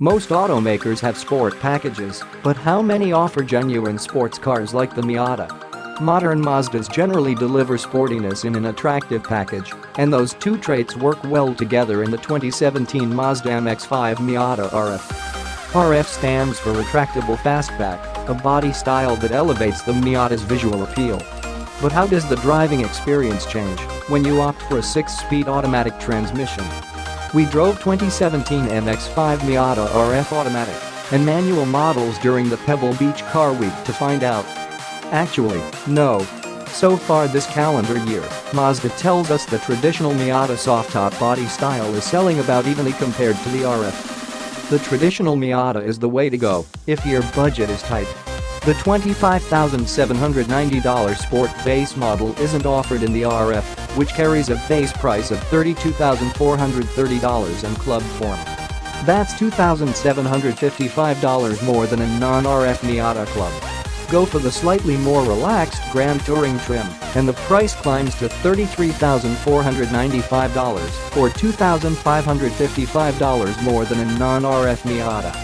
Most automakers have sport packages, but how many offer genuine sports cars like the Miata? Modern Mazdas generally deliver sportiness in an attractive package, and those two traits work well together in the 2017 Mazda MX-5 Miata RF. RF stands for Retractable Fastback, a body style that elevates the Miata's visual appeal. But how does the driving experience change when you opt for a 6-speed automatic transmission? We drove 2017 MX-5 Miata RF automatic and manual models during the Pebble Beach Car Week to find out. Actually, no. So far this calendar year, Mazda tells us the traditional Miata softtop body style is selling about evenly compared to the RF. The traditional Miata is the way to go if your budget is tight. The $25,790 Sport base model isn't offered in the RF, which carries a base price of $32,430 in Club form. That's $2,755 more than a non-RF Miata Club. Go for the slightly more relaxed Grand Touring trim, and the price climbs to $33,495 or $2,555 more than a non-RF Miata.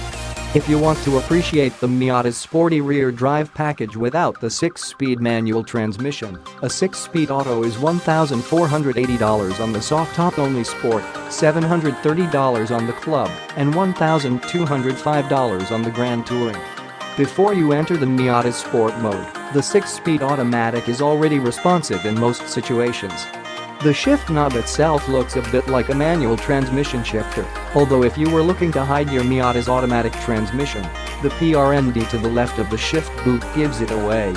If you want to appreciate the Miata's sporty rear drive package without the 6-speed manual transmission, a 6-speed auto is $1,480 on the softtop-only Sport, $730 on the Club, and $1,205 on the Grand Touring. Before you enter the Miata's Sport mode, the 6-speed automatic is already responsive in most situations. The shift knob itself looks a bit like a manual transmission shifter, although if you were looking to hide your Miata's automatic transmission, the PRND to the left of the shift boot gives it away.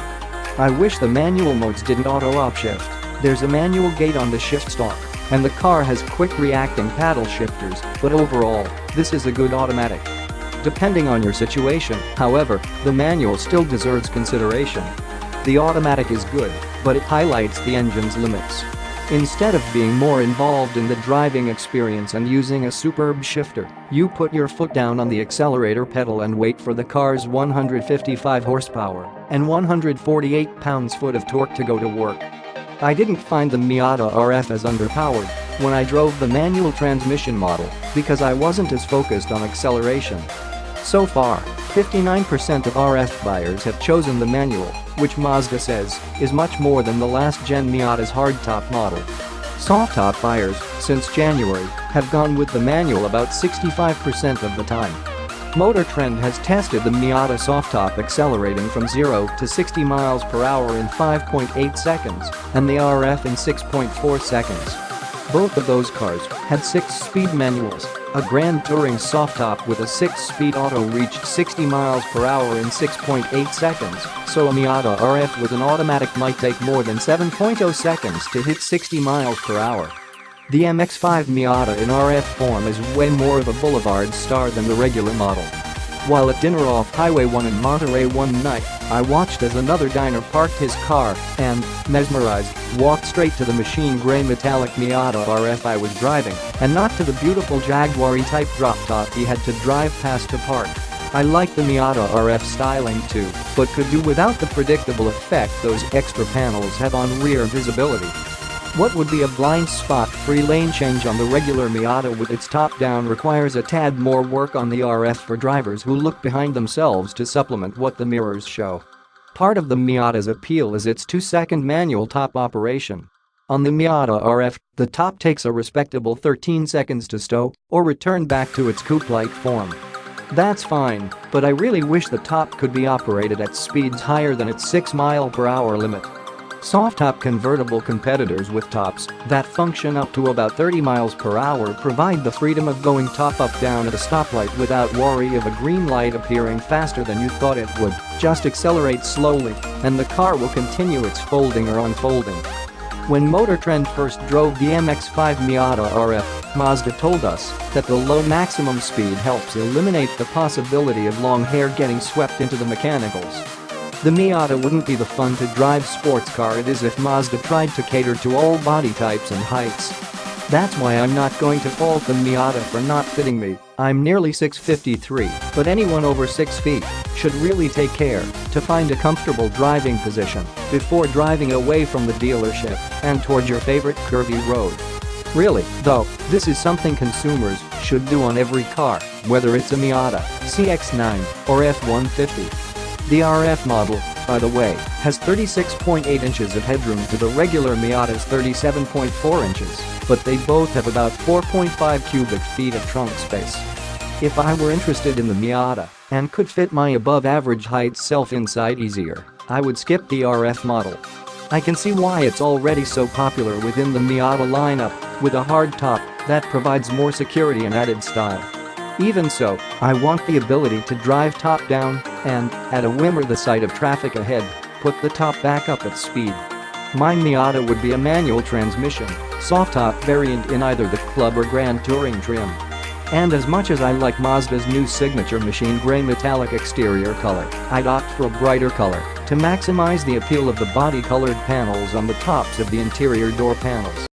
I wish the manual modes didn't auto-upshift. There's a manual gate on the shift stalk, and the car has quick reacting paddle shifters, but overall, this is a good automatic. Depending on your situation, however, the manual still deserves consideration. The automatic is good, but it highlights the engine's limits. Instead of being more involved in the driving experience and using a superb shifter, you put your foot down on the accelerator pedal and wait for the car's 155 horsepower and 148 pounds-foot of torque to go to work. I didn't find the Miata RF as underpowered when I drove the manual transmission model because I wasn't as focused on acceleration. So far, 59% of RF buyers have chosen the manual, which Mazda says is much more than the last-gen Miata's hardtop model. Softtop buyers, since January, have gone with the manual about 65% of the time. Motor Trend has tested the Miata softtop accelerating from 0 to 60 miles per hour in 5.8 seconds and the RF in 6.4 seconds. Both of those cars had 6-speed manuals. A Grand Touring softtop with a 6-speed auto reached 60 miles per hour in 6.8 seconds, so a Miata RF with an automatic might take more than 7.0 seconds to hit 60 miles per hour. The MX-5 Miata in RF form is way more of a boulevard star than the regular model. While at dinner off Highway 1 in Monterey one night, I watched as another diner parked his car and, mesmerized, walked straight to the machine gray metallic Miata RF I was driving and not to the beautiful Jaguar E-Type droptop he had to drive past to park. I like the Miata RF styling too, but could do without the predictable effect those extra panels have on rear visibility. What would be a blind spot-free lane change on the regular Miata with its top down requires a tad more work on the RF for drivers who look behind themselves to supplement what the mirrors show. Part of the Miata's appeal is its 2-second manual top operation. On the Miata RF, the top takes a respectable 13 seconds to stow or return back to its coupe-like form. That's fine, but I really wish the top could be operated at speeds higher than its 6-mile-per-hour limit. Softtop convertible competitors with tops that function up to about 30 miles per hour provide the freedom of going top-up-down at a stoplight without worry of a green light appearing faster than you thought it would. Just accelerate slowly, and the car will continue its folding or unfolding. When Motor Trend first drove the MX-5 Miata RF, Mazda told us that the low maximum speed helps eliminate the possibility of long hair getting swept into the mechanicals. The Miata wouldn't be the fun-to-drive sports car it is if Mazda tried to cater to all body types and heights. That's why I'm not going to fault the Miata for not fitting me. I'm nearly 6'3", but anyone over 6 feet should really take care to find a comfortable driving position before driving away from the dealership and toward your favorite curvy road. Really, though, this is something consumers should should do on every car, whether it's a Miata, CX-9, or F-150. The RF model, by the way, has 36.8 inches of headroom to the regular Miata's 37.4 inches, but they both have about 4.5 cubic feet of trunk space. If I were interested in the Miata and could fit my above-average height self inside easier, I would skip the RF model. I can see why it's already so popular within the Miata lineup, with a hardtop that provides more security and added style. Even so, I want the ability to drive top down and, at a whim or the sight of traffic ahead, put the top back up at speed. My Miata would be a manual transmission, softtop variant in either the Club or Grand Touring trim. And as much as I like Mazda's new signature machine gray metallic exterior color, I'd opt for a brighter color to maximize the appeal of the body-colored panels on the tops of the interior door panels.